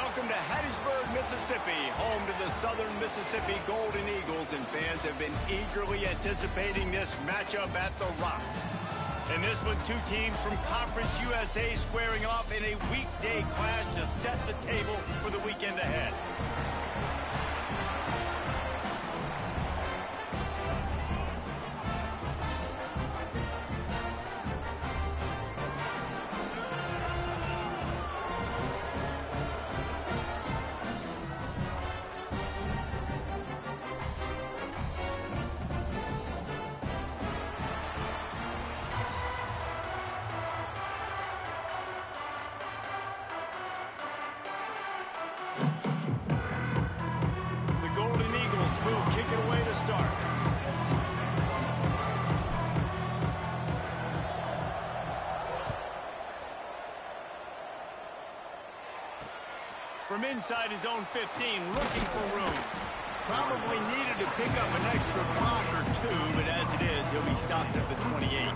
Welcome to Hattiesburg, Mississippi, home to the Southern Mississippi Golden Eagles, and fans have been eagerly anticipating this matchup at the Rock. In this one, two teams from Conference USA squaring off in a weekday clash to set the table for the weekend ahead. Will kick it away to start. From inside his own 15, looking for room. Probably needed to pick up an extra block or two, but as it is, he'll be stopped at the 28.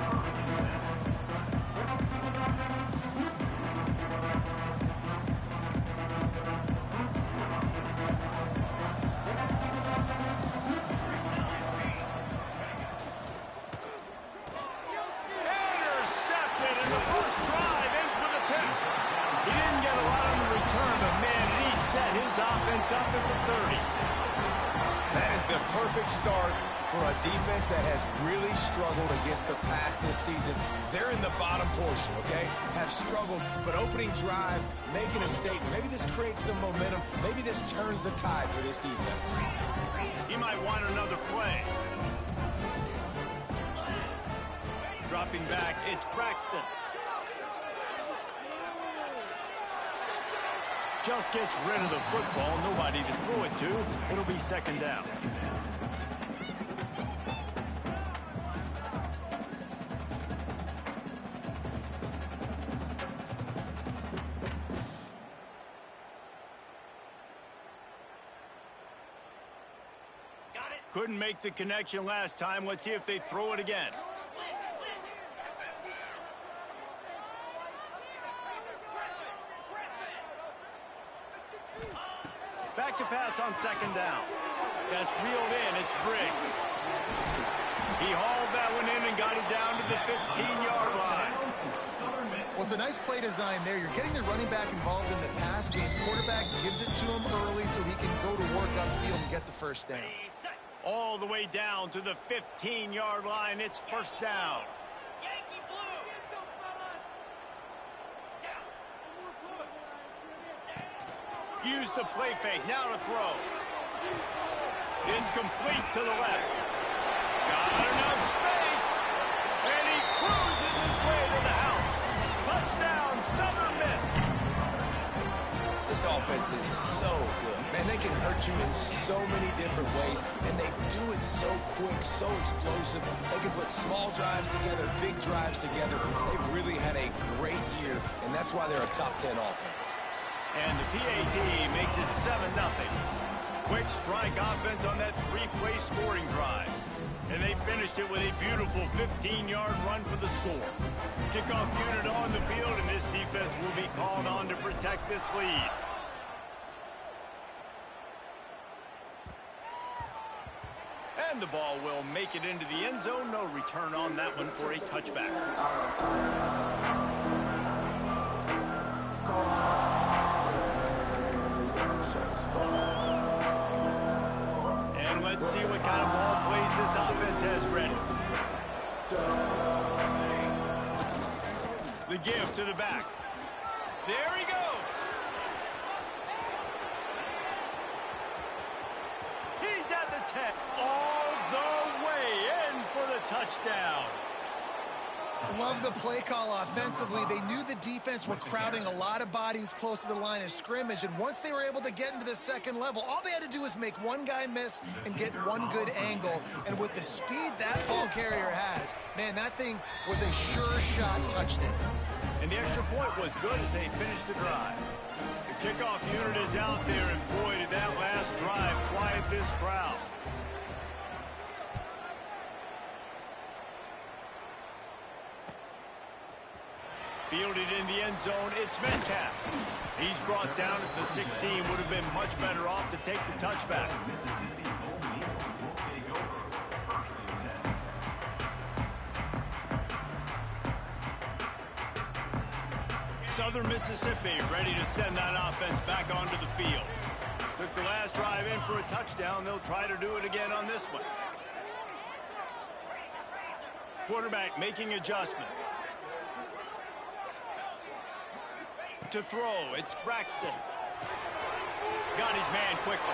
Up at the 30. That is the perfect start for a defense that has really struggled against the pass this season. They're in the bottom portion, okay? Have struggled, but opening drive, making a statement. Maybe this creates some momentum. Maybe this turns the tide for this defense. He might want another play. Dropping back, it's Braxton. Just gets rid of the football, nobody to throw it to. It'll be second down. Couldn't make the connection last time. Let's see if they throw it again. Back to pass on second down. That's reeled in. It's Briggs. He hauled that one in and got it down to the 15-yard line. Well, it's a nice play design there. You're getting the running back involved in the pass game. Quarterback gives it to him early so he can go to work upfield and get the first down. All the way down to the 15-yard line. It's first down. Use the play fake. Now to throw. It's complete to the left. Got enough space. And he cruises his way to the house. Touchdown, Southern Miss. This offense is so good. Man, they can hurt you in so many different ways, and they do it so quick, so explosive. They can put small drives together, big drives together. They've really had a great year, and that's why they're a top 10 offense. And the PAT makes it 7-0. Quick strike offense on that three-play scoring drive. And they finished it with a beautiful 15-yard run for the score. Kickoff unit on the field, and this defense will be called on to protect this lead. And the ball will make it into the end zone. No return on that one for a touchback. And let's see what kind of ball plays this offense has ready. The give to the back. There he goes. He's at the 10. All the way in for the touchdown. Love the play call offensively. They knew the defense were crowding a lot of bodies close to the line of scrimmage, and once they were able to get into the second level, all they had to do was make one guy miss and get one good angle. And with the speed that ball carrier has, man, that thing was a sure shot touchdown. And the extra point was good as they finished the drive. The kickoff unit is out there, and boy, did that last drive quiet this crowd. Fielded in the end zone, it's Metcalf. He's brought down at the 16. Would have been much better off to take the touchback. Southern Mississippi ready to send that offense back onto the field. Took the last drive in for a touchdown. They'll try to do it again on this one. Quarterback making adjustments. To throw, it's Braxton. Got his man quickly.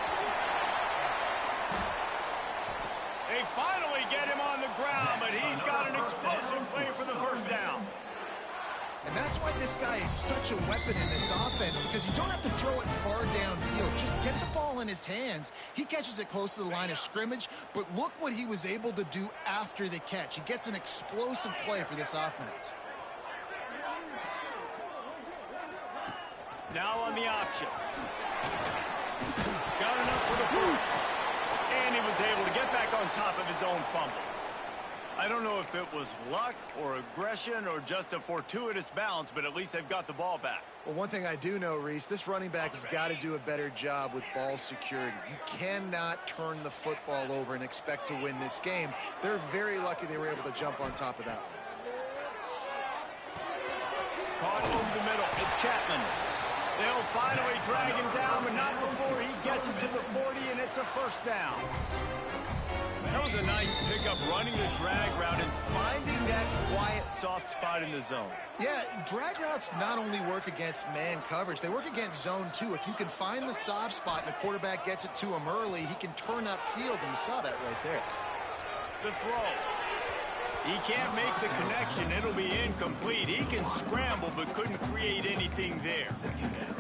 They finally get him on the ground, but he's got an explosive play for the first down. And that's why this guy is such a weapon in this offense, because you don't have to throw it far downfield. Just get the ball in his hands. He catches it close to the line of scrimmage, but look what he was able to do after the catch. He gets an explosive play for this offense. Now on the option. Got enough for the first. And he was able to get back on top of his own fumble. I don't know if it was luck or aggression or just a fortuitous bounce, but at least they've got the ball back. Well, one thing I do know, Reese, this running back has got to do a better job with ball security. You cannot turn the football over and expect to win this game. They're very lucky they were able to jump on top of that one. Caught over the middle. It's Chapman. They'll finally drag him down, but not before he gets it to the 40, and it's a first down. That was a nice pickup, running the drag route and finding that quiet, soft spot in the zone. Yeah, drag routes not only work against man coverage, they work against zone too. If you can find the soft spot and the quarterback gets it to him early, he can turn upfield, and you saw that right there. The throw. He can't make the connection. It'll be incomplete. He can scramble, but couldn't create anything there.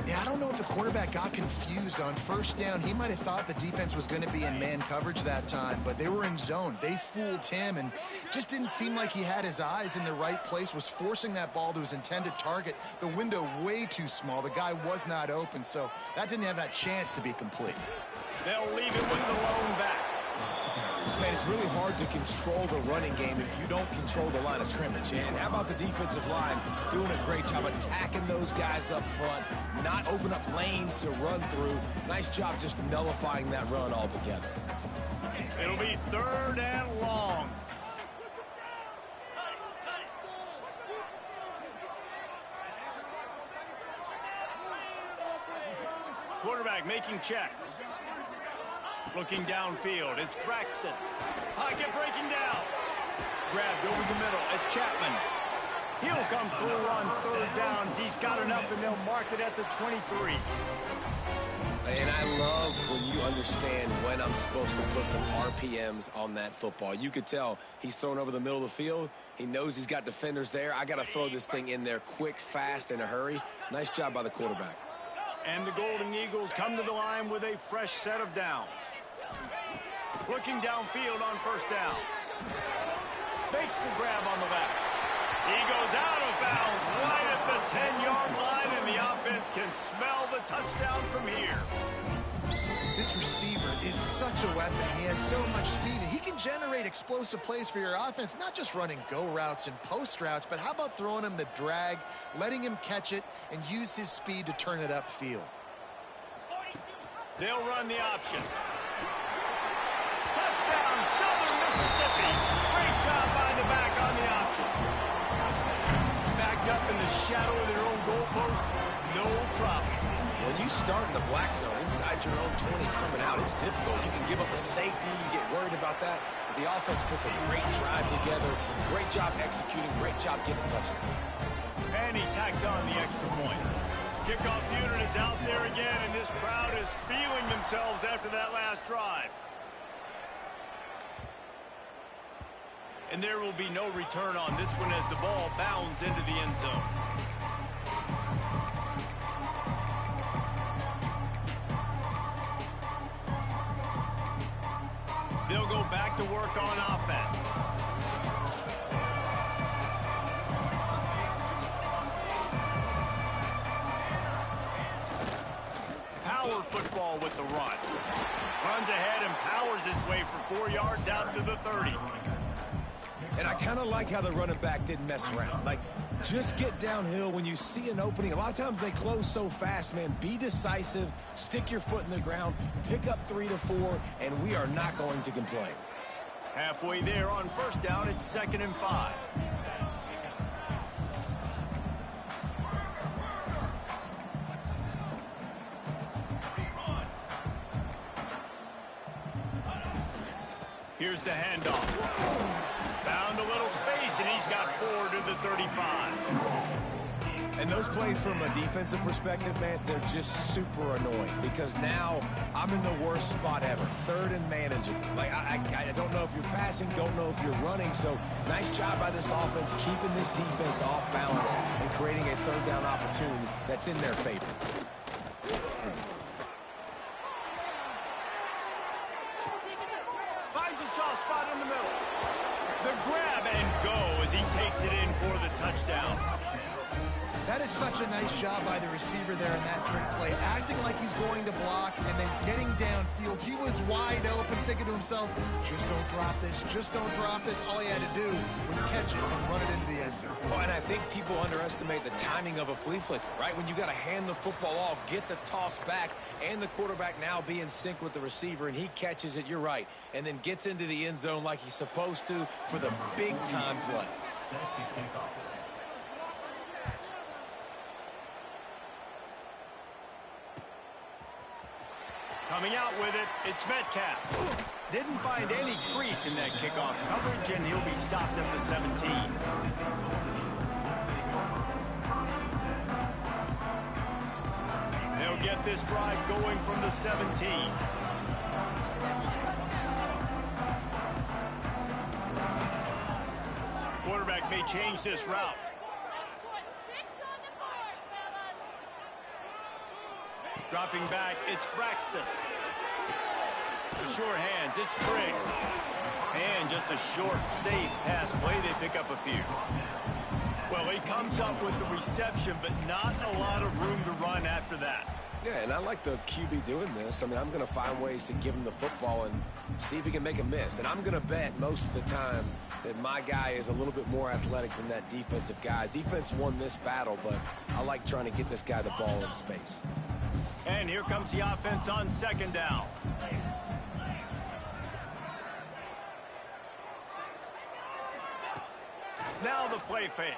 Yeah, I don't know if the quarterback got confused on first down. He might have thought the defense was going to be in man coverage that time, but they were in zone. They fooled him, and just didn't seem like he had his eyes in the right place, was forcing that ball to his intended target. The window way too small. The guy was not open, so that didn't have that chance to be complete. They'll leave it with the lone back. Man, it's really hard to control the running game if you don't control the line of scrimmage. And how about the defensive line doing a great job attacking those guys up front, not open up lanes to run through. Nice job just nullifying that run altogether. It'll be 3rd and long. Quarterback making checks. Looking downfield, it's Braxton. Pocket breaking down. Grabbed over the middle, it's Chapman. He'll come through on 3rd downs. He's got enough, and they'll mark it at the 23. And I love when you understand when I'm supposed to put some RPMs on that football. You could tell he's thrown over the middle of the field. He knows he's got defenders there. I got to throw this thing in there quick, fast, in a hurry. Nice job by the quarterback. And the Golden Eagles come to the line with a fresh set of downs. Looking downfield on 1st down. Makes the grab on the left. He goes out of bounds right at the 10-yard line, and the offense can smell the touchdown from here. This receiver is such a weapon. He has so much speed, and he can generate explosive plays for your offense, not just running go routes and post routes, but how about throwing him the drag, letting him catch it, and use his speed to turn it upfield. They'll run the option. Touchdown, Southern Mississippi. Great job by the back on the option. Backed up in the shadow of their own goalpost, no problem. When you start in the black zone inside your own 20 coming out, it's difficult. You can give up a safety. You get worried about that. But the offense puts a great drive together. Great job executing. Great job getting a touchdown. And he tacks on the extra point. Kickoff unit is out there again, and this crowd is feeling themselves after that last drive. And there will be no return on this one as the ball bounds into the end zone. They'll go back to work on offense. Power football with the run. Runs ahead and powers his way for 4 yards out to the 30. And I kind of like how the running back didn't mess around. Like, just get downhill when you see an opening. A lot of times they close so fast, man. Be decisive, stick your foot in the ground, pick up 3 to 4, and we are not going to complain. Halfway there on first down, it's 2nd and 5. Here's the handoff. Found a little space, and he's got 4 to the 35. And those plays from a defensive perspective, man, they're just super annoying because now I'm in the worst spot ever. 3rd and manageable. Like, I don't know if you're passing, don't know if you're running. So nice job by this offense keeping this defense off balance and creating a 3rd down opportunity that's in their favor. Finds a soft spot in the middle. The grab and go as he takes it in for the touchdown. That is such a nice job by the receiver there in that trick play, acting like he's going to block and then getting downfield. He was wide open, thinking to himself, just don't drop this, just don't drop this. All he had to do was catch it and run it into the end zone. Oh, and I think people underestimate the timing of a flea flicker, right? When you got to hand the football off, get the toss back, and the quarterback now be in sync with the receiver, and he catches it, you're right, and then gets into the end zone like he's supposed to for the big-time play. Coming out with it, it's Metcalf. Didn't find any crease in that kickoff coverage, and he'll be stopped at the 17. They'll get this drive going from the 17. Quarterback may change this route. Dropping back, it's Braxton. The sure hands, it's Briggs. And just a short, safe pass play, they pick up a few. Well, he comes up with the reception, but not a lot of room to run after that. Yeah, and I like the QB doing this. I mean, I'm going to find ways to give him the football and see if he can make a miss. And I'm going to bet most of the time that my guy is a little bit more athletic than that defensive guy. Defense won this battle, but I like trying to get this guy the ball in space. And here comes the offense on 2nd down. Now the play fake.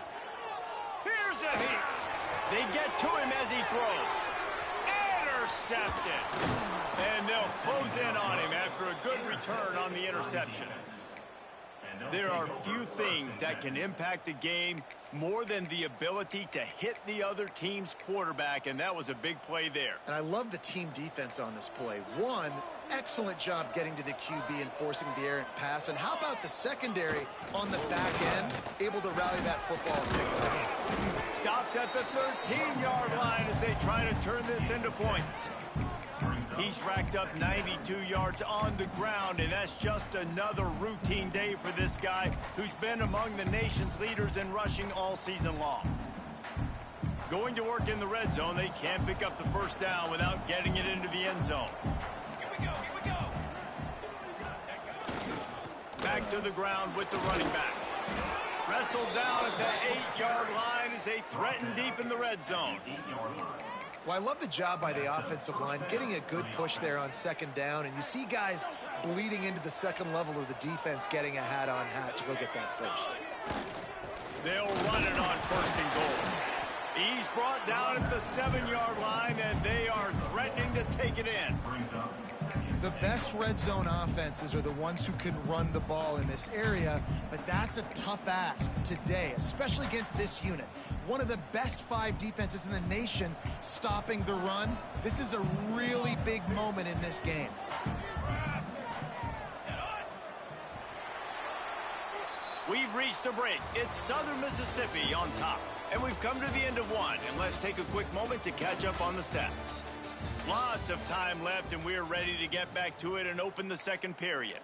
Here's a hit. They get to him as he throws. Intercepted. And they'll close in on him after a good return on the interception. There are few things that can impact a game more than the ability to hit the other team's quarterback, and that was a big play there. And I love the team defense on this play. One, excellent job getting to the QB and forcing the errant pass. And how about the secondary on the back end, able to rally that football and pick it up? Stopped at the 13-yard line as they try to turn this into points. He's racked up 92 yards on the ground, and that's just another routine day for this guy who's been among the nation's leaders in rushing all season long. Going to work in the red zone, they can't pick up the 1st down without getting it into the end zone. Here we go. Back to the ground with the running back. Wrestled down at the 8-yard line as they threaten deep in the red zone. Well, I love the job by the offensive line, getting a good push there on 2nd down, and you see guys bleeding into the second level of the defense getting a hat-on-hat to go get that first. They'll run it on 1st and goal. He's brought down at the 7-yard line, and they are threatening to take it in. The best red zone offenses are the ones who can run the ball in this area, but that's a tough ask today, especially against this unit. One of the best 5 defenses in the nation stopping the run. This is a really big moment in this game. We've reached a break. It's Southern Mississippi on top, and we've come to the end of one, and let's take a quick moment to catch up on the stats. Lots of time left, and we're ready to get back to it and open the 2nd period.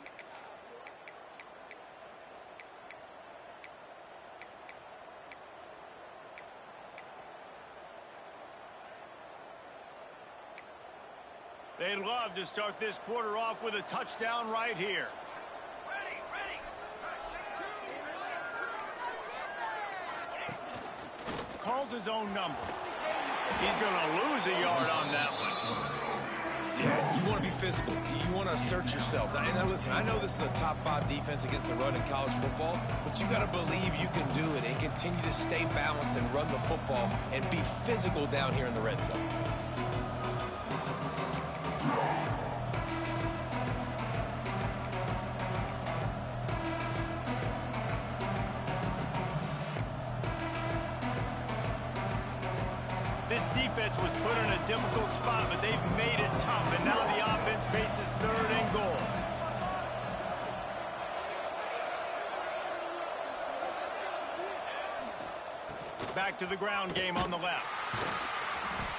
They'd love to start this quarter off with a touchdown right here. calls his own number. He's going to lose a yard on that one. Yeah, you want to be physical. You want to assert yourselves. And listen, I know this is a top 5 defense against the run in college football, but you got to believe you can do it and continue to stay balanced and run the football and be physical down here in the red zone. This defense was put in a difficult spot, but they've made it tough, and now the offense faces 3rd and goal. Back to the ground game on the left.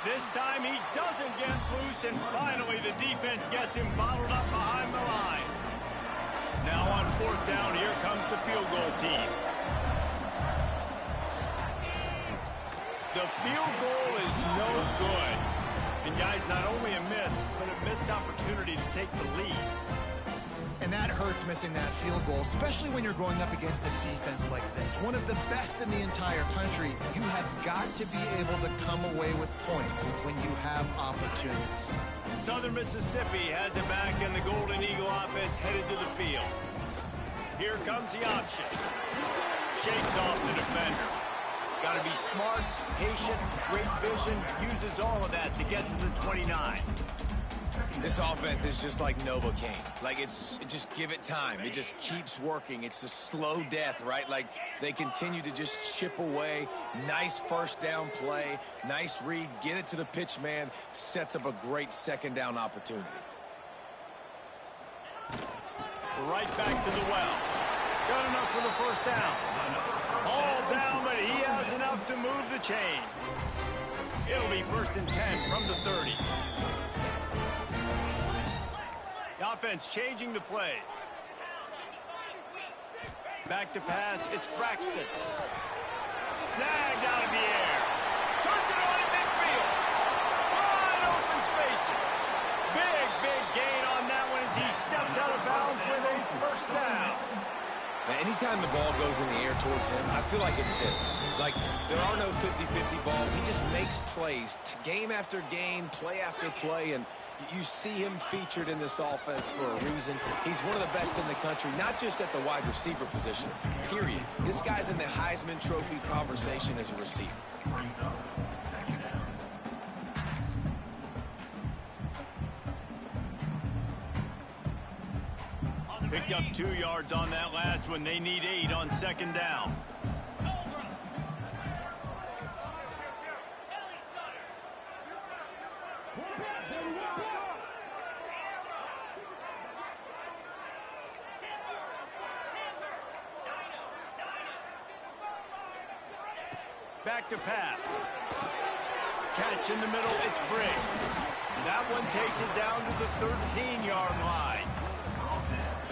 This time he doesn't get loose, and finally the defense gets him bottled up behind the line. Now on 4th down, here comes the field goal team. The field goal is no good. And guys, not only a miss, but a missed opportunity to take the lead. And that hurts, missing that field goal, especially when you're going up against a defense like this. One of the best in the entire country. You have got to be able to come away with points when you have opportunities. Southern Mississippi has it back, and the Golden Eagle offense headed to the field. Here comes the option. Shakes off the defender. Got to be smart, patient, great vision, uses all of that to get to the 29. This offense is just like Novocaine. Like, just give it time. It just keeps working. It's a slow death, right? Like, they continue to just chip away. Nice 1st down play. Nice read. Get it to the pitch man. Sets up a great 2nd down opportunity. Right back to the well. Got enough for the 1st down. All down, but he has enough to move the chains. It'll be 1st and 10 from the 30. The offense changing the play. Back to pass, it's Braxton. Snagged out of the air. Turns it on in midfield. Wide open spaces. Big gain on that one as he steps out of bounds with a 1st down. Now, anytime the ball goes in the air towards him, I feel like it's his. Like, there are no 50-50 balls. He just makes plays, game after game, play after play, and you see him featured in this offense for a reason. He's one of the best in the country, not just at the wide receiver position, period. This guy's in the Heisman Trophy conversation as a receiver. Picked up 2 yards on that last one. They need 8 on 2nd down. Back to pass. Catch in the middle, it's Briggs. That one takes it down to the 13-yard line.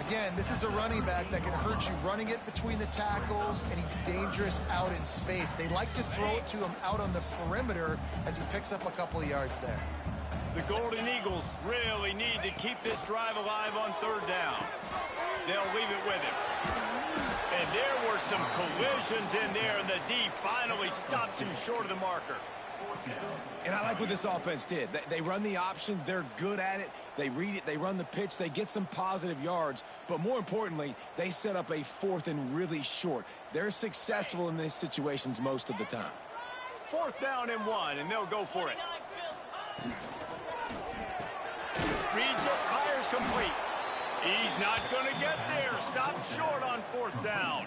Again, this is a running back that can hurt you running it between the tackles, and he's dangerous out in space. They like to throw it to him out on the perimeter as he picks up a couple of yards there. The Golden Eagles really need to keep this drive alive on 3rd down. They'll leave it with him. And there were some collisions in there, and the D finally stops him short of the marker. And I like what this offense did. They run the option. They're good at it. They read it. They run the pitch. They get some positive yards. But more importantly, they set up a 4th and really short. They're successful in these situations most of the time. 4th down and 1, and they'll go for it. Reads it, fires complete. He's not going to get there. Stopped short on 4th down.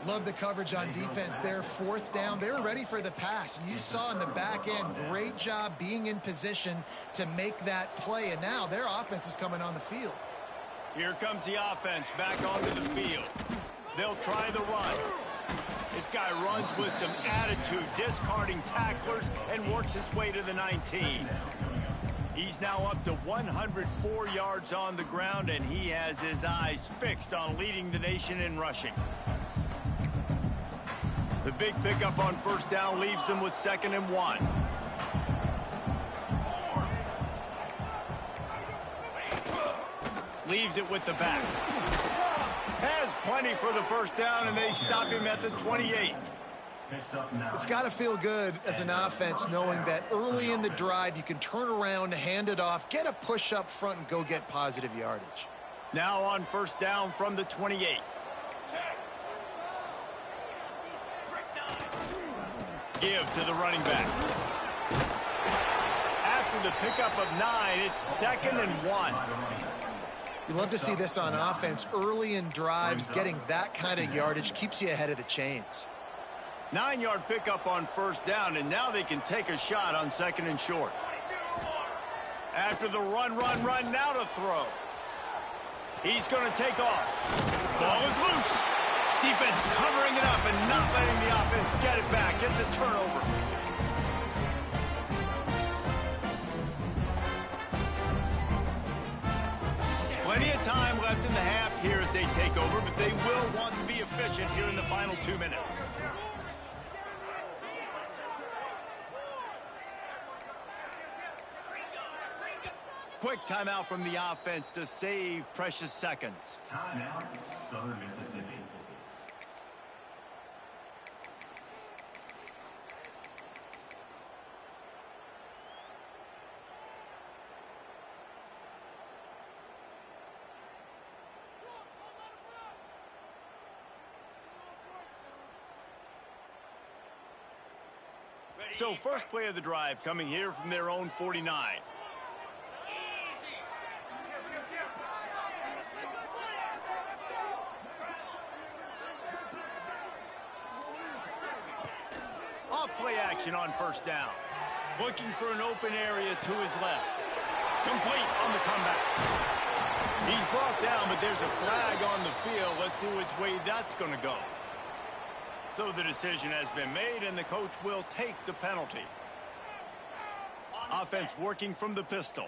Love the coverage on defense there. 4th down. They were ready for the pass. You saw in the back end, great job being in position to make that play. And now their offense is coming on the field. Here comes the offense back onto the field. They'll try the run. This guy runs with some attitude, discarding tacklers, and works his way to the 19. He's now up to 104 yards on the ground, and he has his eyes fixed on leading the nation in rushing. The big pickup on 1st down leaves them with 2nd and 1. Leaves it with the back. Has plenty for the 1st down, and they stop him at the 28. It's got to feel good as an offense knowing that early in the drive you can turn around, hand it off, get a push up front, and go get positive yardage. Now on first down from the 28. Give to the running back. After the pickup of 9, it's 2nd and 1. You love to see this on offense. Early in drives, getting that kind of yardage keeps you ahead of the chains. 9-yard pickup on first down, and now they can take a shot on 2nd and short. After the run, now to throw. He's going to take off. Ball is loose. Defense covering it up and not letting the offense get it back. It's a turnover. Plenty of time left in the half here as they take over, but they will want to be efficient here in the final 2 minutes. Quick timeout from the offense to save precious seconds. Timeout, Southern Mississippi. So first play of the drive coming here from their own 49. Off-play action on first down. Looking for an open area to his left. Complete on the comeback. He's brought down, but there's a flag on the field. Let's see which way that's going to go. So the decision has been made, and the coach will take the penalty. Offense working from the pistol.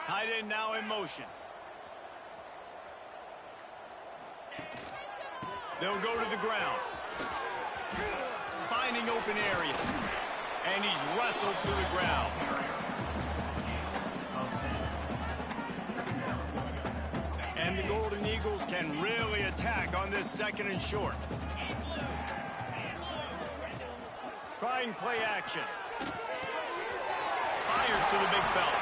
Tight end now in motion. They'll go to the ground. Finding open areas. And he's wrestled to the ground. And the Golden Eagles can really attack on this 2nd and short. Trying play action. Fires to the big fella.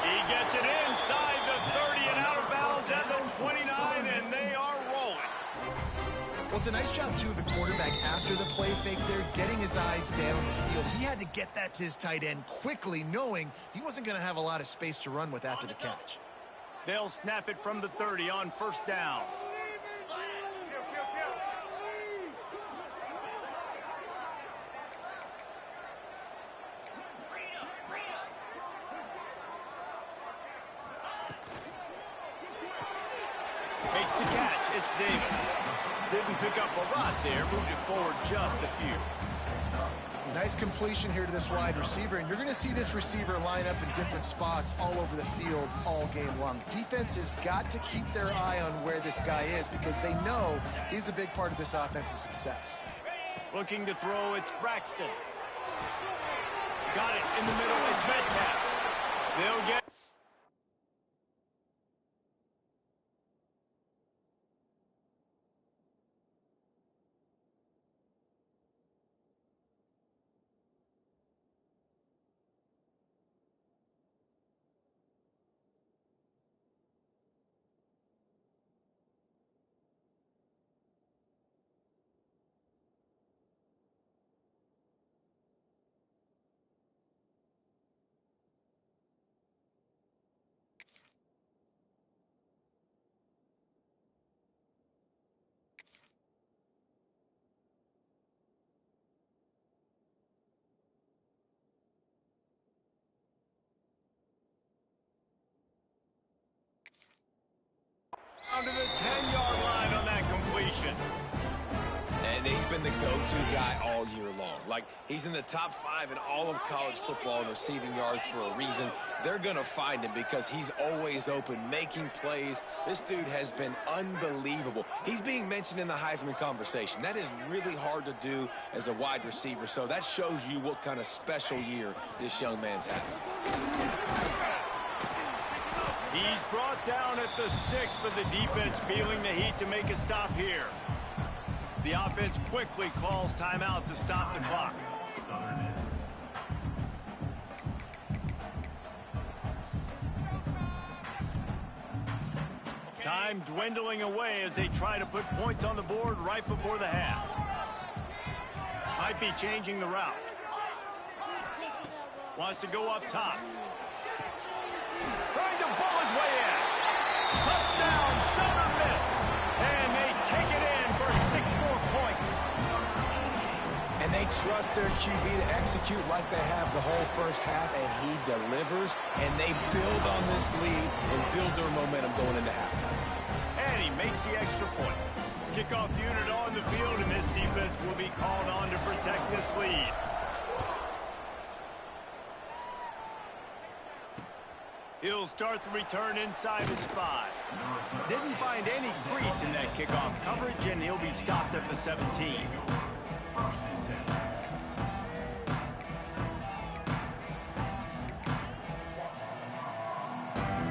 He gets it inside the 30 and out of bounds at the 29, and they are rolling. Well, it's a nice job, too, of the quarterback after the play fake there, getting his eyes down the field. He had to get that to his tight end quickly, knowing he wasn't going to have a lot of space to run with after the catch. They'll snap it from the 30 on first down. Makes the catch. It's Davis. Didn't pick up a lot there. Moved it forward just a few. Nice completion here to this wide receiver, and you're going to see this receiver line up in different spots all over the field all game long. Defense has got to keep their eye on where this guy is because they know he's a big part of this offense's success. Looking to throw, it's Braxton. Got it in the middle, it's Metcalf. They'll get And he's been the go-to guy all year long. Like, he's in the top 5 in all of college football in receiving yards for a reason. They're going to find him because he's always open, making plays. This dude has been unbelievable. He's being mentioned in the Heisman conversation. That is really hard to do as a wide receiver, so that shows you what kind of special year this young man's having. He's brought down at the 6, but the defense feeling the heat to make a stop here. The offense quickly calls timeout to stop the clock. Time dwindling away as they try to put points on the board right before the half. Might be changing the route. Wants to go up top. Trying to bull his way in. Touchdown, Southern Miss. And they take it in for 6 more points. And they trust their QB to execute like they have the whole first half, and he delivers. And they build on this lead and build their momentum going into halftime. And he makes the extra point. Kickoff unit on the field, and this defense will be called on to protect this lead. He'll start the return inside his 5. Didn't find any crease in that kickoff coverage, and he'll be stopped at the 17.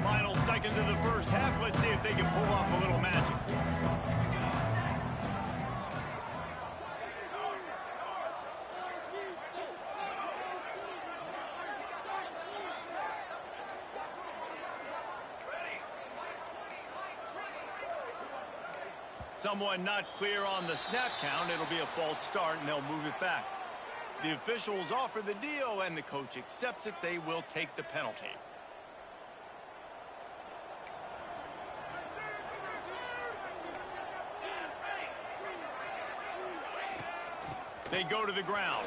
Final seconds of the first half. Let's see if they can pull off a little magic. Someone not clear on the snap count. It'll be a false start, and they'll move it back. The officials offer the deal, and the coach accepts it. They will take the penalty. They go to the ground.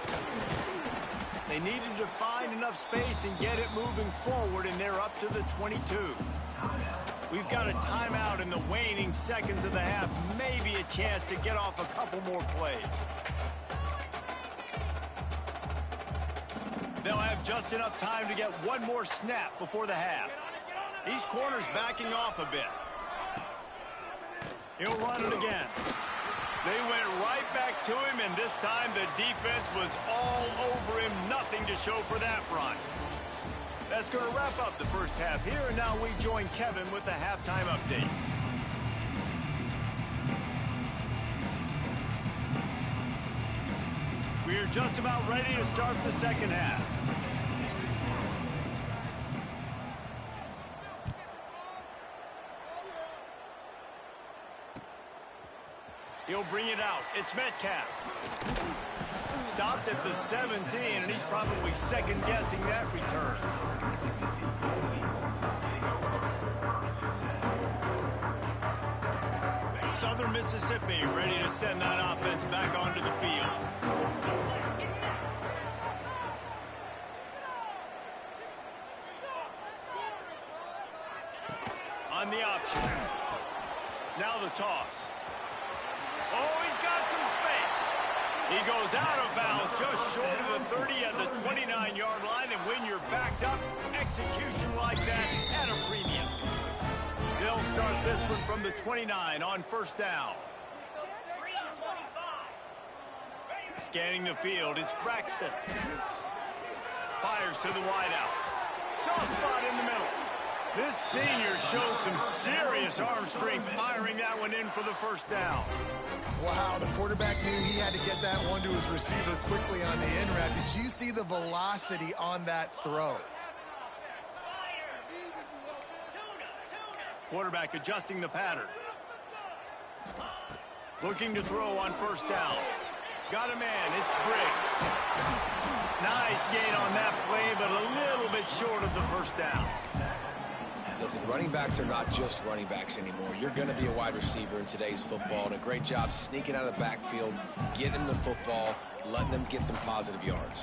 They needed to find enough space and get it moving forward, and they're up to the 22. We've got a timeout in the waning seconds of the half. Maybe a chance to get off a couple more plays. They'll have just enough time to get one more snap before the half. These corners backing off a bit. He'll run it again. They went right back to him, and this time the defense was all over him. Nothing to show for that run. That's going to wrap up the first half here, and now we join Kevin with the halftime update. We're just about ready to start the second half. He'll bring it out. It's Metcalf. Stopped at the 17, and he's probably second-guessing that return. Southern Mississippi ready to send that offense back onto the field. On the option. Now the toss. Oh, he's got some space. He goes out of bounds just short of the 30 at the 29-yard line, and when you're backed up, execution like that at a premium. They'll start this one from the 29 on first down. Scanning the field, it's Braxton. Fires to the wideout. Soft spot in the middle. This senior showed some serious arm strength firing that one in for the first down. Wow, the quarterback knew he had to get that one to his receiver quickly on the in route. Did you see the velocity on that throw? Quarterback adjusting the pattern. Looking to throw on first down. Got a man, it's Briggs. Nice gain on that play, but a little bit short of the first down. Listen, running backs are not just running backs anymore. You're going to be a wide receiver in today's football, and a great job sneaking out of the backfield, getting them the football, letting them get some positive yards.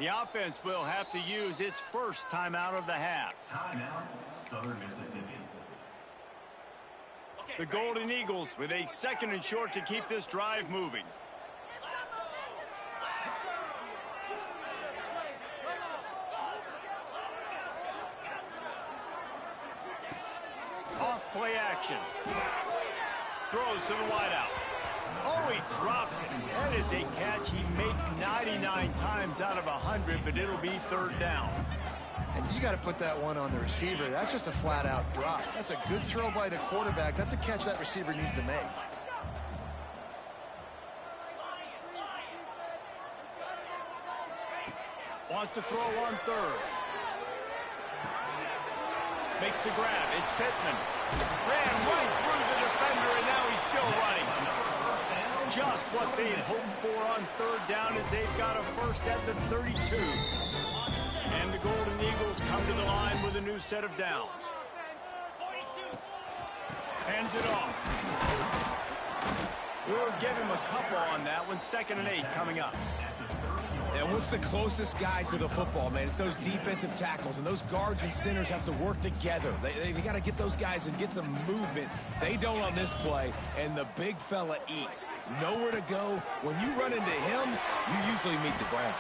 The offense will have to use its first timeout of the half. Timeout, Southern Mississippi. The Golden Eagles with a 2nd and short to keep this drive moving. Off play action. Throws to the wideout. Oh, he drops it. That is a catch he makes 99 times out of 100, but it'll be 3rd down. And you got to put that one on the receiver. That's just a flat-out drop. That's a good throw by the quarterback. That's a catch that receiver needs to make. Wants to throw on 3rd. Makes the grab. It's Pittman. Ran right through the defender, and now he's still running. Just what they'd hoped for on 3rd down as they've got a first at the 32. And the Golden Eagles come to the line with a new set of downs. Hands it off. We'll give him a couple on that one. 2nd and 8 coming up. And what's the closest guy to the football, man? It's those defensive tackles, and those guards and centers have to work together. They got to get those guys and get some movement. They don't on this play, and the big fella eats. Nowhere to go. When you run into him, you usually meet the ground.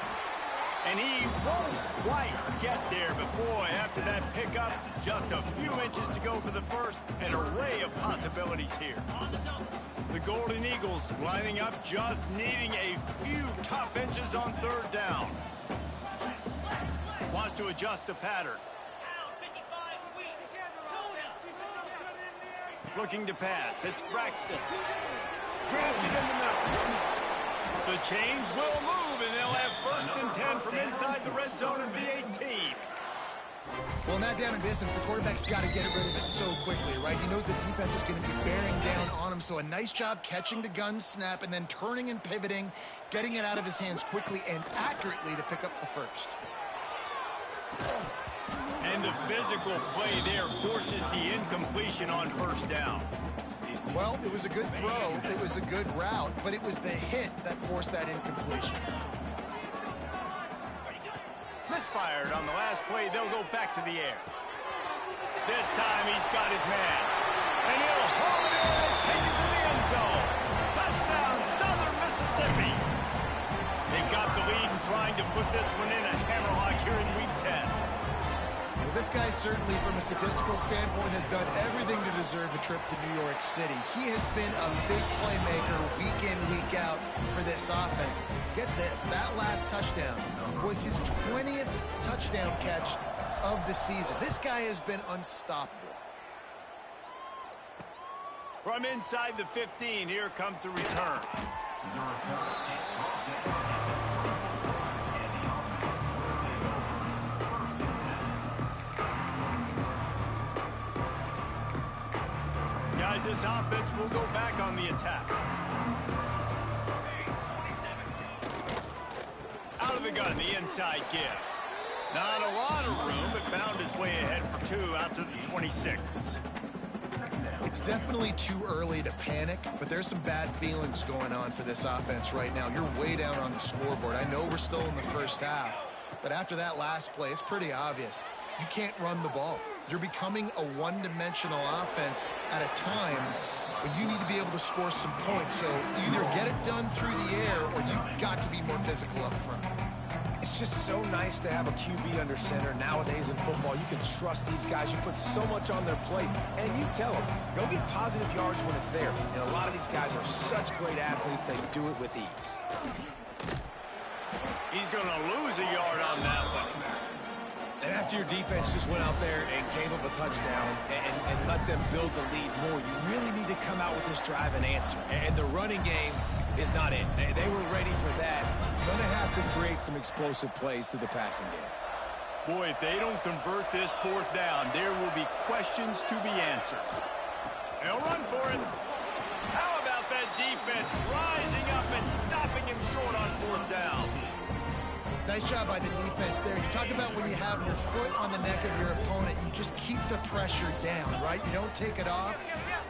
And he won't quite get there, but boy, after that pickup, just a few inches to go for the first. An array of possibilities here. The Golden Eagles lining up, just needing a few tough inches on 3rd down. Wants to adjust the pattern. Looking to pass. It's Braxton. Grabs it in the middle. The chains will move, and they'll have 1st and 10 from inside the red zone at the 18. Well, in that down and distance, the quarterback's got to get rid of it so quickly, right? He knows the defense is going to be bearing down on him, so a nice job catching the gun snap and then turning and pivoting, getting it out of his hands quickly and accurately to pick up the first. And the physical play there forces the incompletion on 1st down. Well, it was a good throw, it was a good route, but it was the hit that forced that incompletion. Misfired on the last play. They'll go back to the air. This time he's got his man. And he'll hold it in and take it to the end zone. Touchdown, Southern Mississippi. They've got the lead and trying to put this one in a hammerlock here in Week 10. Well, this guy certainly, from a statistical standpoint, has done everything to deserve a trip to New York City. He has been a big playmaker week in, week out for this offense. Get this, that last touchdown was his 20th touchdown catch of the season. This guy has been unstoppable. From inside the 15, here comes the return. Guys, this offense will go back on the attack. Out of the gun, the inside give. Not a lot of room, but found his way ahead for 2 out to the 26. It's definitely too early to panic, but there's some bad feelings going on for this offense right now. You're way down on the scoreboard. I know we're still in the first half, but after that last play, it's pretty obvious. You can't run the ball. You're becoming a one-dimensional offense at a time when you need to be able to score some points. So either get it done through the air or you've got to be more physical up front. It's just so nice to have a QB under center. Nowadays in football, you can trust these guys. You put so much on their plate, and you tell them, go get positive yards when it's there. And a lot of these guys are such great athletes, they do it with ease. He's going to lose a yard on that one. And after your defense just went out there and gave up a touchdown and let them build the lead more, you really need to come out with this drive and answer. And the running game is not it. They were ready for that. Going to have to create some explosive plays through the passing game. Boy, if they don't convert this 4th down, there will be questions to be answered. They'll run for it. How about that defense rising up and stopping him short on 4th down? Nice job by the defense there. You talk about when you have your foot on the neck of your opponent, you just keep the pressure down, right? You don't take it off.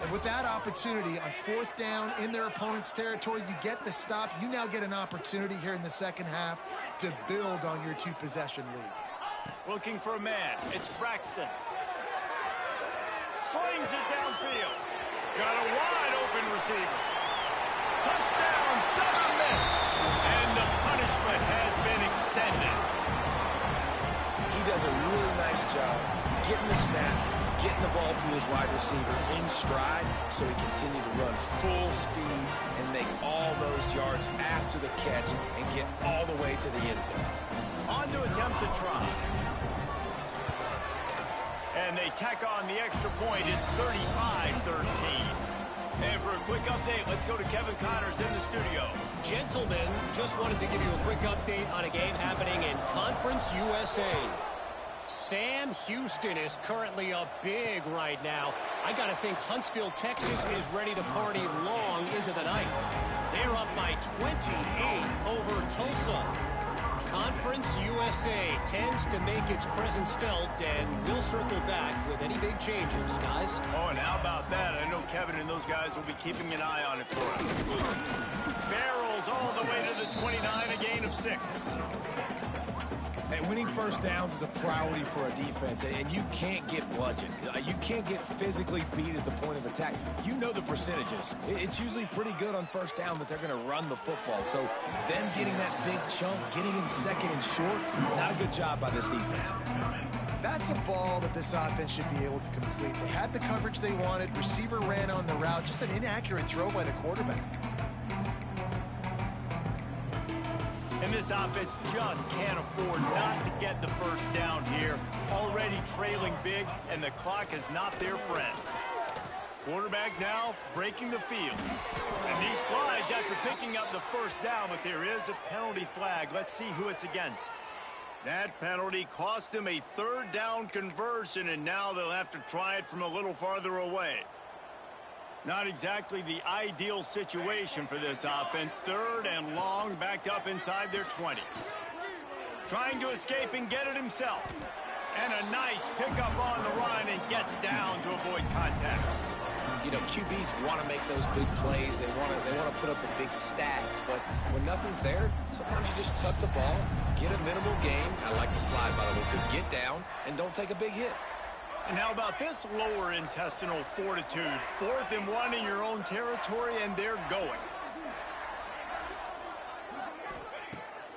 And with that opportunity on 4th down in their opponent's territory, you get the stop. You now get an opportunity here in the second half to build on your 2-possession lead. Looking for a man. It's Braxton. Slings it downfield. Got a wide open receiver. Touchdown, Southern Miss. And the punishment has been extended. He does a really nice job getting the snap, getting the ball to his wide receiver in stride so he continue to run full speed and make all those yards after the catch and get all the way to the end zone. On to attempt the try. And they tack on the extra point. It's 35-13. And for a quick update, let's go to Kevin Connors in the studio. Gentlemen, just wanted to give you a quick update on a game happening in Conference USA. Sam Houston is currently up big right now. I got to think Huntsville, Texas is ready to party long into the night. They're up by 28 over Tulsa. Conference USA tends to make its presence felt, and we'll circle back with any big changes, guys. Oh, and how about that? I know Kevin and those guys will be keeping an eye on it for us. Barrels all the way to the 29, a gain of 6. And winning first downs is a priority for a defense, and you can't get bludgeoned. You can't get physically beat at the point of attack. You know the percentages. It's usually pretty good on first down that they're going to run the football. So them getting that big chunk, getting in second and short, not a good job by this defense. That's a ball that this offense should be able to complete. They had the coverage they wanted. Receiver ran on the route. Just an inaccurate throw by the quarterback. And this offense just can't afford not to get the first down here. Already trailing big, and the clock is not their friend. Quarterback now breaking the field. And he slides after picking up the first down, but there is a penalty flag. Let's see who it's against. That penalty cost him a 3rd down conversion, and now they'll have to try it from a little farther away. Not exactly the ideal situation for this offense. 3rd and long, backed up inside their 20. Trying to escape and get it himself. And a nice pickup on the run, and gets down to avoid contact. You know, QBs want to make those big plays. They want to put up the big stats. But when nothing's there, sometimes you just tuck the ball, get a minimal gain. I like the slide, by the way, to get down and don't take a big hit. And how about this lower intestinal fortitude? 4th and 1 in your own territory, and they're going.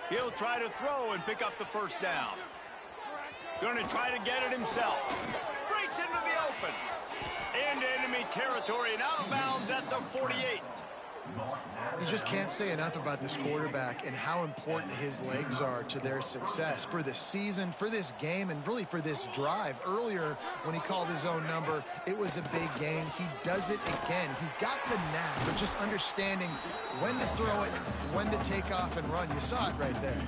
He'll try to throw and pick up the first down. Going to try to get it himself. Breaks into the open. Into enemy territory and out of bounds at the 48. You just can't say enough about this quarterback and how important his legs are to their success for this season, for this game, and really for this drive. Earlier, when he called his own number, it was a big gain. He does it again. He's got the knack for just understanding when to throw it, when to take off and run. You saw it right there.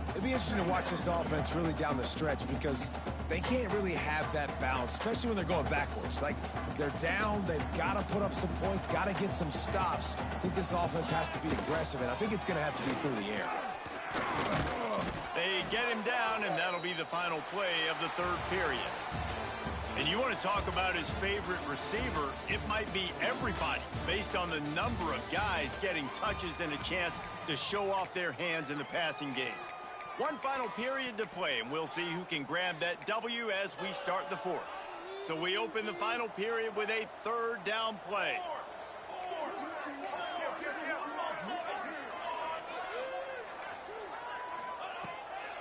It'll be interesting to watch this offense really down the stretch because they can't really have that balance, especially when they're going backwards. Like, they're down, they've got to put up some points, got to get some stops. I think this offense has to be aggressive, and I think it's going to have to be through the air. They get him down, and that'll be the final play of the 3rd period. And you want to talk about his favorite receiver, it might be everybody, based on the number of guys getting touches and a chance to show off their hands in the passing game. One final period to play, and we'll see who can grab that W as we start the 4th. So we open the final period with a 3rd down play.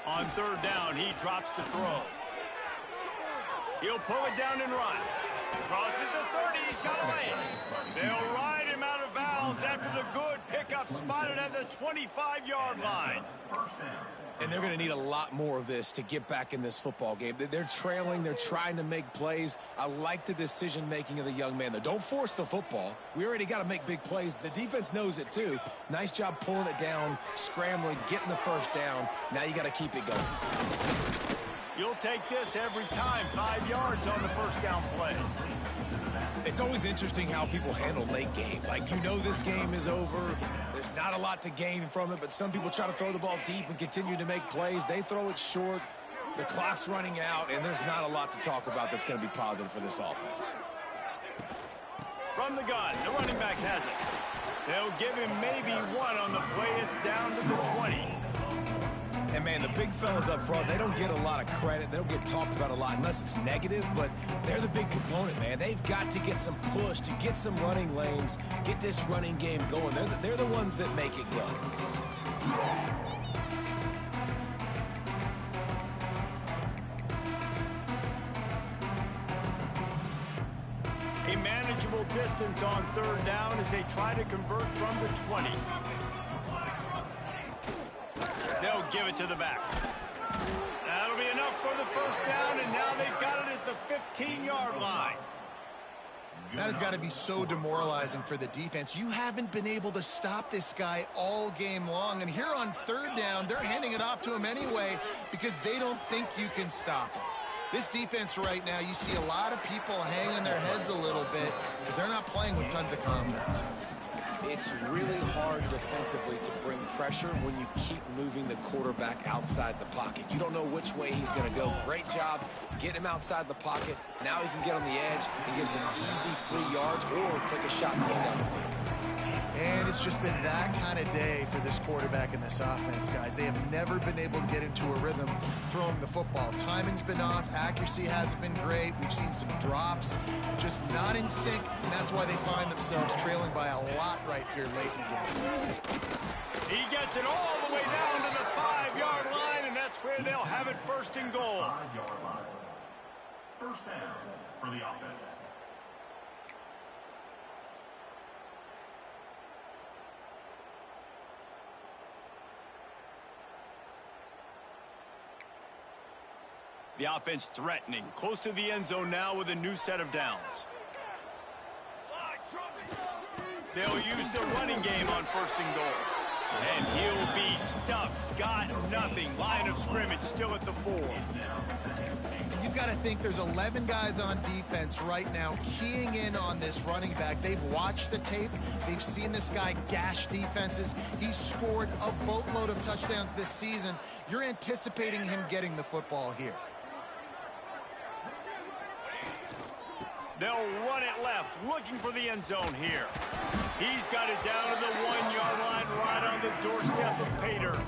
On 3rd down, he drops to throw. He'll pull it down and run. Crosses the 30, he's got away. They'll ride him out of bounds after the good pickup spotted at the 25-yard line. And they're going to need a lot more of this to get back in this football game. They're trailing. They're trying to make plays. I like the decision-making of the young man, though. Don't force the football. We already got to make big plays. The defense knows it, too. Nice job pulling it down, scrambling, getting the first down. Now you got to keep it going. You'll take this every time. 5 yards on the first down play. It's always interesting how people handle late game. Like, you know this game is over. There's not a lot to gain from it, but some people try to throw the ball deep and continue to make plays. They throw it short. The clock's running out, and there's not a lot to talk about that's going to be positive for this offense. From the gun, the running back has it. They'll give him maybe one on the play. It's down to the 20. And, man, the big fellas up front, they don't get a lot of credit. They don't get talked about a lot unless it's negative, but they're the big component, man. They've got to get some push, to get some running lanes, get this running game going. They're the ones that make it go. A manageable distance on third down as they try to convert from the 20. They'll give it to the back. That'll be enough for the first down, and now they've got it at the 15-yard line. That has got to be so demoralizing for the defense. You haven't been able to stop this guy all game long, and here on third down, they're handing it off to him anyway because they don't think you can stop him. This defense right now, you see a lot of people hanging their heads a little bit because they're not playing with tons of confidence. It's really hard defensively to bring pressure when you keep moving the quarterback outside the pocket. You don't know which way he's going to go. Great job getting him outside the pocket. Now he can get on the edge and get some easy free yards or take a shot and get down the field. And it's just been that kind of day for this quarterback and this offense, guys. They have never been able to get into a rhythm throwing the football. Timing's been off. Accuracy hasn't been great. We've seen some drops, just not in sync, and that's why they find themselves trailing by a lot right here late in the game. He gets it all the way down to the 5-yard line, and that's where they'll have it first and goal. 5-yard line. First down for the offense. The offense threatening, close to the end zone now with a new set of downs. They'll use the running game on first and goal. And he'll be stuffed. Got nothing. Line of scrimmage still at the 4. You've got to think there's 11 guys on defense right now keying in on this running back. They've watched the tape. They've seen this guy gash defenses. He's scored a boatload of touchdowns this season. You're anticipating him getting the football here. They'll run it left, looking for the end zone here. He's got it down to the 1-yard line, right on the doorstep of Pater.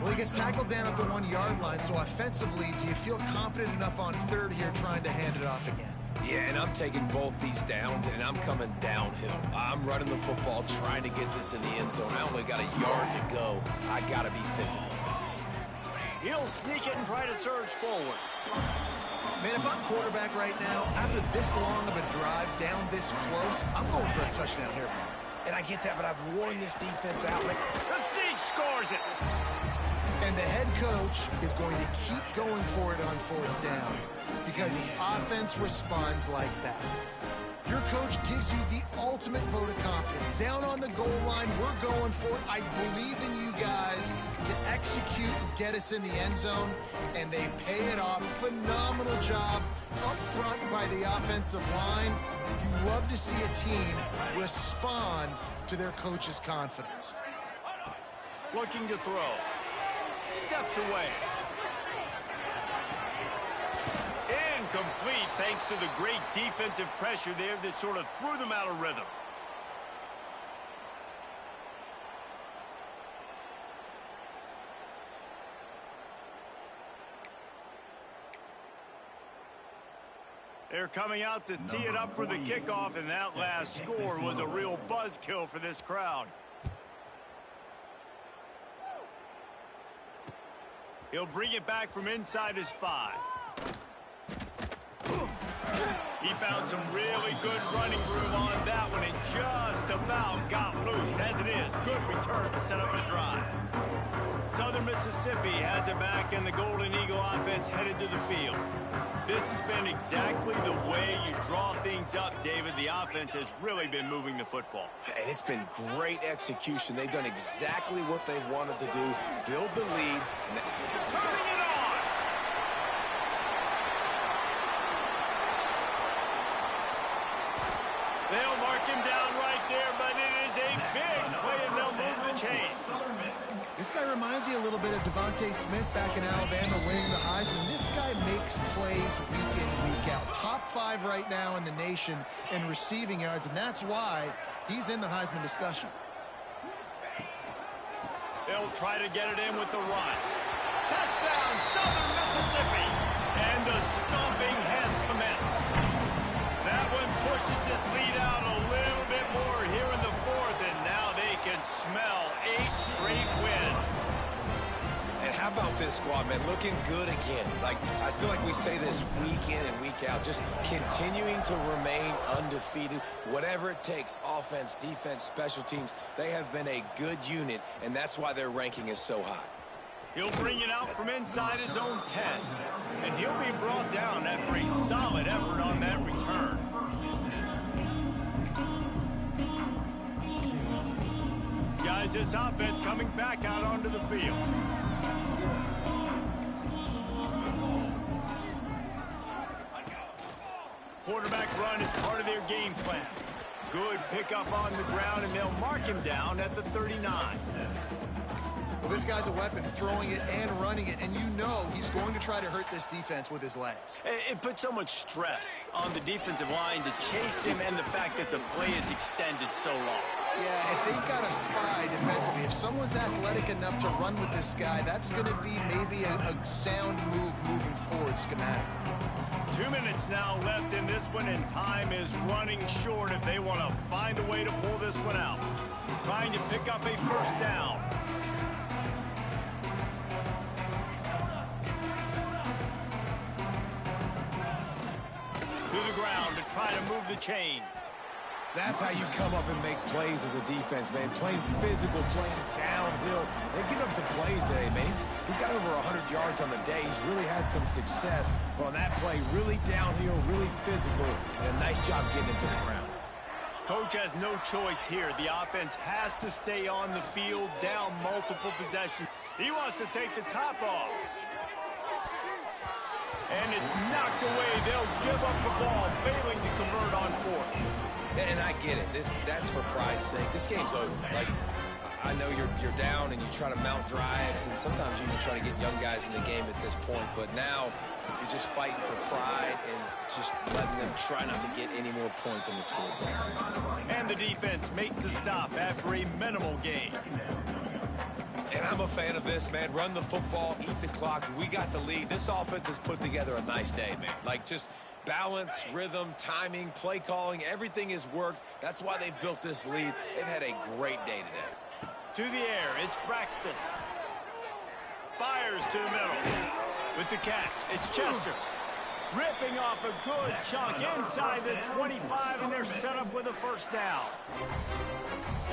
Well, he gets tackled down at the 1-yard line, so offensively, do you feel confident enough on third here trying to hand it off again? Yeah, and I'm taking both these downs, and I'm coming downhill. I'm running the football, trying to get this in the end zone. I only got a yard to go. I got to be physical. He'll sneak it and try to surge forward. Man, if I'm quarterback right now, after this long of a drive down this close, I'm going for a touchdown here. And I get that, but I've worn this defense out. The sneak scores it. And the head coach is going to keep going for it on fourth down because his offense responds like that. Your coach gives you the ultimate vote of confidence. Down on the goal line, we're going for it. I believe in you guys to execute and get us in the end zone, and they pay it off. Phenomenal job up front by the offensive line. You love to see a team respond to their coach's confidence. Looking to throw. Steps away. Incomplete thanks to the great defensive pressure there that sort of threw them out of rhythm. They're coming out to tee it up for the kickoff, and that last score was a real buzzkill for this crowd. He'll bring it back from inside his 5. He found some really good running room on that one and just about got loose. As it is, good return to set up a drive. Southern Mississippi has it back, and the Golden Eagle offense headed to the field. This has been exactly the way you draw things up, David. The offense has really been moving the football. And it's been great execution. They've done exactly what they've wanted to do, build the lead. Turning it on! They'll mark him down right there, but it is a big play, and they'll move the chains. This guy reminds you a little bit of Devontae Smith back in Alabama winning the Heisman. This guy makes plays week in, week out. Top 5 right now in the nation in receiving yards, and that's why he's in the Heisman discussion. They'll try to get it in with the run. Touchdown, Southern Mississippi. And the stomping has commenced. That one pushes this lead out a little bit more here in the 4th, and now they can smell 8 straight wins. And how about this squad, man? Looking good again. Like, I feel like we say this week in and week out, just continuing to remain undefeated. Whatever it takes, offense, defense, special teams, they have been a good unit, and that's why their ranking is so high. He'll bring it out from inside his own 10, and he'll be brought down after a solid effort on that return. Guys, this offense coming back out onto the field. Quarterback run is part of their game plan. Good pickup on the ground, and they'll mark him down at the 39. Well, this guy's a weapon, throwing it and running it, and you know he's going to try to hurt this defense with his legs. It puts so much stress on the defensive line to chase him, and the fact that the play is extended so long. Yeah, if they've got a spy defensively, if someone's athletic enough to run with this guy, that's going to be maybe a sound move moving forward schematically. 2 minutes now left in this one, and time is running short if they want to find a way to pull this one out. Trying to pick up a first down. To the ground to try to move the chains. That's how you come up and make plays as a defense, man. Playing physical, playing downhill. They've given up some plays today, man. He's got over 100 yards on the day. He's really had some success. But on that play, really downhill, really physical, and a nice job getting him to the ground. Coach has no choice here. The offense has to stay on the field, down multiple possessions. He wants to take the top off. And it's knocked away. They'll give up the ball, failing to convert on 4th. And I get it. That's for pride's sake. This game's over. Like, I know you're down and you try to mount drives, and sometimes you even try to get young guys in the game at this point. But now you're just fighting for pride and just letting them try not to get any more points on the scoreboard. And the defense makes the stop after a minimal gain. And I'm a fan of this, man. Run the football, eat the clock. We got the lead. This offense has put together a nice day, man. Like, just balance, rhythm, timing, play calling, everything has worked. That's why they've built this lead. They've had a great day today. To the air, it's Braxton. Fires to the middle. With the catch, it's Chester. Ripping off a good chunk inside the 25, and they're set up with a first down.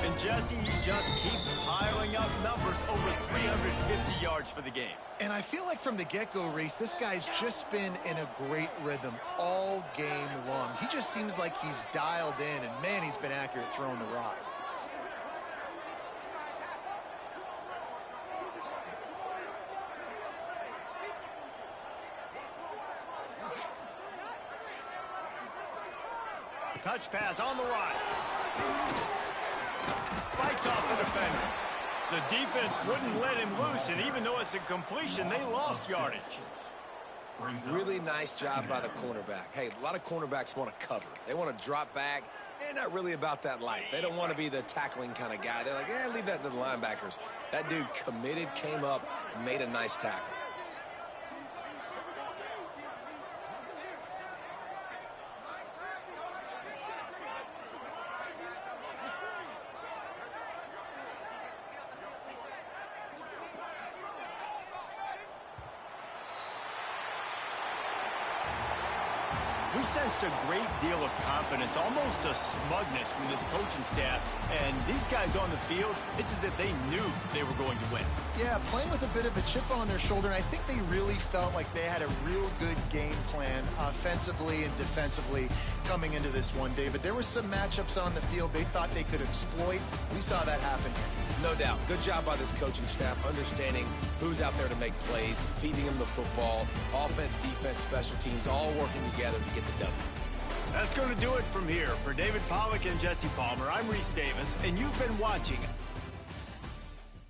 And Jesse, he just keeps piling up numbers, over 350 yards for the game. And I feel like from the get-go, Reese, this guy's just been in a great rhythm all game long. He just seems like he's dialed in, and man, he's been accurate throwing the rock. Touch pass on the right. Fights off the defender. The defense wouldn't let him loose, and even though it's a completion, they lost yardage. Really nice job by the cornerback. Hey, a lot of cornerbacks want to cover. They want to drop back. They're not really about that life. They don't want to be the tackling kind of guy. They're like, leave that to the linebackers. That dude committed, came up, made a nice tackle. We sensed a great deal of confidence, almost a smugness from this coaching staff. And these guys on the field, it's as if they knew they were going to win. Yeah, playing with a bit of a chip on their shoulder, and I think they really felt like they had a real good game plan offensively and defensively coming into this one, David. There were some matchups on the field they thought they could exploit. We saw that happen here. No doubt. Good job by this coaching staff, understanding who's out there to make plays, feeding them the football, offense, defense, special teams, all working together to get the W. That's going to do it from here. For David Pollack and Jesse Palmer, I'm Reese Davis, and you've been watching